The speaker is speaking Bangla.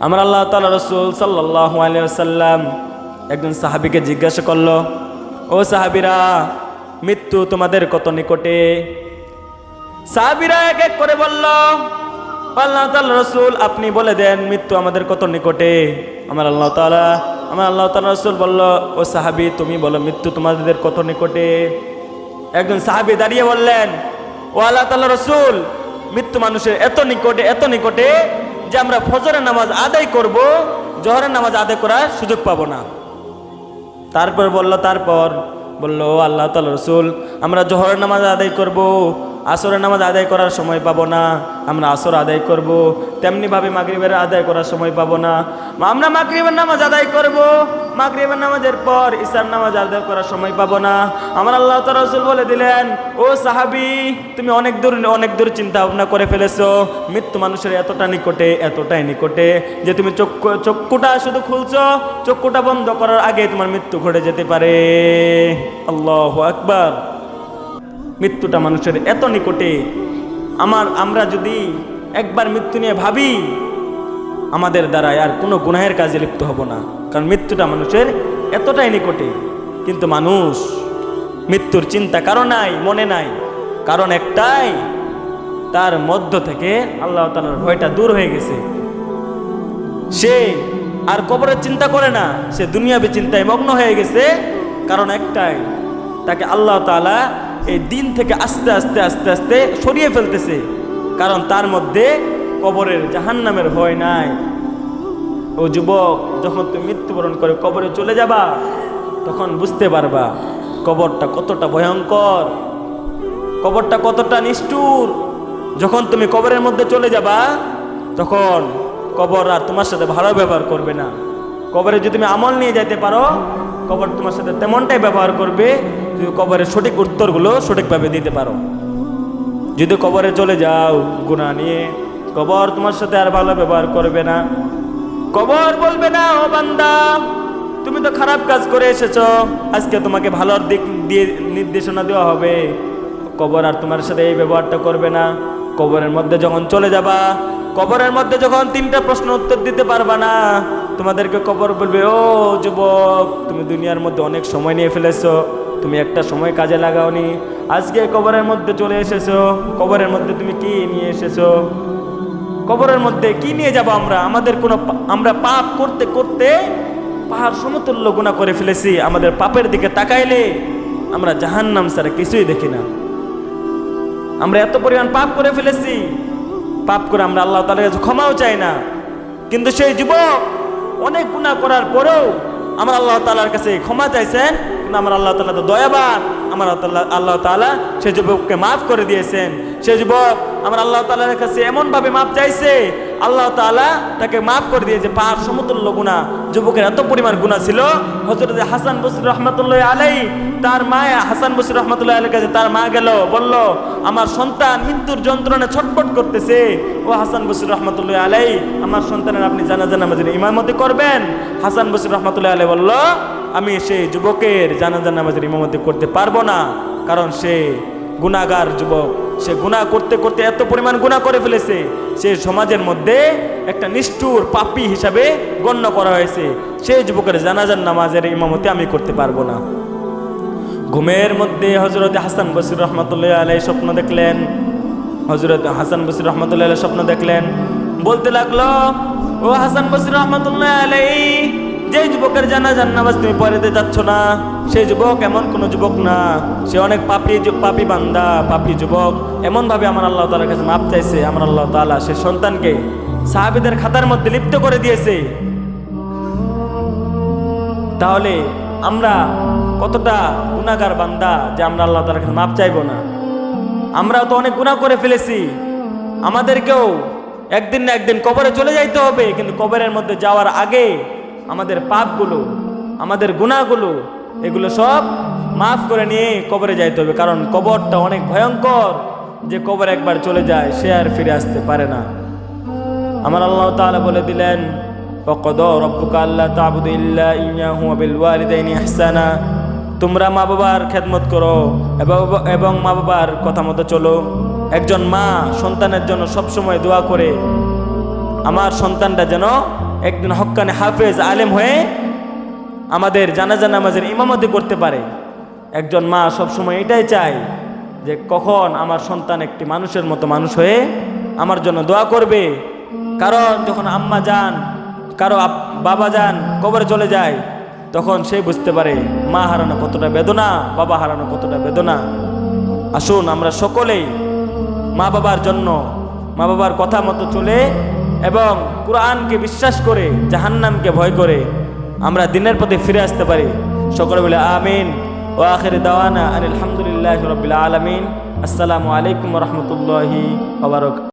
আমার আল্লাহ তাআলা রাসূল সাল্লাল্লাহু আলাইহি ওয়াসাল্লাম একজন সাহাবীকে জিজ্ঞাসা করলো, ও সাহাবীরা, মৃত্যু তোমাদের কত নিকটে? সাহাবীরা এক এক করে বলল, আল্লাহ তাআলা রাসূল আপনি বলে দেন মৃত্যু আমাদের কত নিকটে। আমার আল্লাহ তাআলা রাসূল বলল, ও সাহাবী তুমি বলো মৃত্যু তোমাদের কত নিকটে। একজন সাহাবী দাঁড়িয়ে বললেন, ও আল্লাহ তাআলা রাসূল, মৃত্যু মানুষের এত নিকটে যে আমরা ফজরের নামাজ আদায় করব, জোহরের নামাজ আদায় করার সুযোগ পাবো না। তারপর বলল ও আল্লাহ তাআলা রাসূল, আমরা জোহরের নামাজ আদায় করব, আসরের নামাজ আদায় করার সময় পাবো না। আমরা আসর আদায় করব, তেমনিভাবে মাগরিবের আদায় করার সময় পাবো না। আমরা মাগরিবের নামাজ আদায় করব, মাগরিবের নামাজের পর ইশার নামাজ আদায় করার সময় পাবো না। আমার আল্লাহ তাআলা রাসূল বলে দিলেন, ও সাহাবী, তুমি অনেক দূর চিন্তা ভাবনা করে ফেলেছো। মৃত্যু মানুষের এতটাই নিকটে যে তুমি চক্ষুটা শুধু খুলছো, চক্ষুটা বন্ধ করার আগে তোমার মৃত্যু ঘটে যেতে পারে। আল্লাহু আকবার। মৃত্যুটা মানুষের এত নিকটে, আমরা যদি একবার মৃত্যু নিয়ে ভাবি, আমাদের দ্বারা আর কোনো গুনাহের কাজে লিপ্ত হব না, কারণ মৃত্যুটা মানুষের এতটাই নিকটে। কিন্তু মানুষ মৃত্যুর চিন্তা মনে নাই, কারণ একটাই, তার মধ্য থেকে আল্লাহ তাআলার ভয়টা দূর হয়ে গেছে। সে আর কবরের চিন্তা করে না, সে দুনিয়াবী চিন্তায় মগ্ন হয়ে গেছে। কারণ একটাই, তাকে আল্লাহ তাআলা এই দিন থেকে আস্তে আস্তে সরিয়ে ফেলতেছে, কারণ তার মধ্যে কবরের জাহান্নামের ভয় নাই। ও যুবক, যখন তুমি মৃত্যুবরণ করে কবরে চলে যাবা, তখন বুঝতে পারবা কবরটা কতটা ভয়ঙ্কর, কবরটা কতটা নিষ্ঠুর। যখন তুমি কবরের মধ্যে চলে যাবা, তখন কবর আর তোমার সাথে ভালো ব্যবহার করবে না। কবরে যদি তুমি আমল নিয়ে যাইতে পারো, কবর তোমার সাথে তেমনটাই ব্যবহার করবে, যদি কবরের সঠিক উত্তরগুলো সঠিকভাবে দিতে পারো। যদি কবরে চলে যাও গুনাহ নিয়ে, কবর তোমার সাথে আর ভালো ব্যবহার করবে না। কবর বলবে না, ও বান্দা, তুমি তো খারাপ কাজ করে এসেছো, আজকে তোমাকে ভালোর দিক দিয়ে নির্দেশনা দেওয়া হবে। কবর আর তোমার সাথে এই ব্যবহারটা করবে না। কবরের মধ্যে যখন চলে যাবা, কবরের মধ্যে যখন 3টা প্রশ্ন উত্তর দিতে পারবা না, তোমাদেরকে কবর বলবে, ও যুবক, তুমি দুনিয়ার মধ্যে অনেক সময় নিয়ে ফেলেছো, তুমি একটা সময় কাজে লাগাওনি, আজকে কবরের মধ্যে চলে এসেছো। কবরের মধ্যে তুমি কি নিয়ে এসেছো? কবরের মধ্যে কি নিয়ে যাব? আমরা পাপ করতে করতে পাহাড় সমতুল্য গুনাহ করে ফেলেছি। আমাদের পাপের দিকে তাকাইলে আমরা জাহান্নাম ছাড়া কিছুই দেখি না। আমরা এত পরিমাণ পাপ করে ফেলেছি, পাপ করে আমরা আল্লাহ তাআলার কাছে ক্ষমাও চাই না। কিন্তু সেই যুবক অনেক গুনাহ করার পরেও আমার আল্লাহ তাআলার কাছে ক্ষমা চাইছেন, কিন্তু আমার আল্লাহ তাআলা তো দয়াবান। আমার আল্লাহ তাআলা সেই যুবককে মাফ করে দিয়েছেন। সেই যুবক আমার আল্লাহ তাআলার কাছে এমনভাবে মাফ চাইছে, আল্লাহ তাআলা তাকে মাফ করে দিয়েছে পাহাড় সমতুল্য গুনাহ। যুবকের এত পরিমাণ গুনাহ ছিল, হযরত হাসান বসরি রাহমাতুল্লাহি আলাইহি, তার মা হাসান বসরি রাহমাতুল্লাহি আলাইহির কাছে তার মা গেল, বলল, আমার সন্তান মৃত্যুর যন্ত্রণায় ছটফট করতেছে, ও হাসান বসরি রাহমাতুল্লাহি আলাইহি, আমার সন্তানের আপনি জানাজা নামাজের ইমামতি করবেন। হাসান বসরি রাহমাতুল্লাহি আলাইহি বলল, আমি সেই যুবকের জানাজা নামাজের ইমামতি করতে পারবো না, কারণ সে গুনাহগার যুবক। সে গুনাহ করতে করতে এত পরিমাণ গুনাহ করে ফেলেছে, সে সমাজের মধ্যে একটা নিষ্ঠুর পাপী হিসাবে গণ্য করা হয়েছে। সেই যুবকের জানাজার নামাজের ইমামতি আমি করতে পারবো না। ঘুমের মধ্যে হযরত হাসান বসরি রাহমাতুল্লাহি আলাইহি স্বপ্ন দেখলেন। হযরত হাসান বসরি রাহমাতুল্লাহি আলাইহি স্বপ্ন দেখলেন, বলতে লাগলো, ও হাসান বসরি রাহমাতুল্লাহি আলাইহি, যে যুবকের জানাজার নামাজ তুমি পড়াতে যাচ্ছ না, সেই যুবক এমন কোন যুবক না, সে অনেক পাপী বান্দা, পাপী যুবক। এমনভাবে আমার আল্লাহ তাআলার কাছে মাপ চাইছে। আমার আল্লাহ তাআলা সে সন্তানকে সাহাবীদের খাতার মধ্যে লিপ্ত করে দিয়েছে। তাহলে আমরা কতটা গুনাহগার বান্দা যে আমরা আল্লাহ তাআলার কাছে মাপ চাইবো না? আমরাও তো অনেক গুনাহ করে ফেলেছি। আমাদেরকেও একদিন না একদিন কবরে চলে যাইতে হবে, কিন্তু কবরের মধ্যে যাওয়ার আগে আমাদের পাপগুলো, আমাদের গুনাহগুলো, এগুলো সব মাফ করে নিয়ে কবরে যাইতে হবে। কারণ কবরটা অনেক ভয়ঙ্কর, যে কবর একবার চলে যায় সে আর ফিরে আসতে পারে না। আমার আল্লাহ তাআলা বলে দিলেন, ওয়াকাদা রাব্বুকা আল্লা তা'বুদু ইল্লা ইয়্যাহু ওয়া বিল ওয়ালিদাইনি ইহসানা, তোমরা মা বাবার খেদমত করো এবং মা বাবার কথা মতো চলো। একজন মা সন্তানের জন্য সবসময় দোয়া করে, আমার সন্তানটা যেন একদিন হক্কানে হাফেজ আলেম হয়ে আমাদের জানাজা নামাজের ইমামতি করতে পারে। একজন মা সবসময় এটাই চায় যে কখন আমার সন্তান একটি মানুষের মতো মানুষ হয়ে আমার জন্য দোয়া করবে। কারণ যখন আম্মা যান, কারো বাবা যান, কবরে চলে যায়, তখন সে বুঝতে পারে মা হারানো কতটা বেদনা, বাবা হারানো কতটা বেদনা। আসুন আমরা সকলেই মা বাবার জন্য, মা বাবার কথা মতো চলে এবং কুরআনকে বিশ্বাস করে জাহান্নামকে ভয় করে আমরা দিনের পথে ফিরে আসতে পারি। সকলে বলে আমিন। ওয়া আখির দাওয়ানা আলহামদুলিল্লাহি রাব্বিল আলামিন। আসসালামু আলাইকুম ওয়া রাহমাতুল্লাহি ওয়া বারাকাতুহু।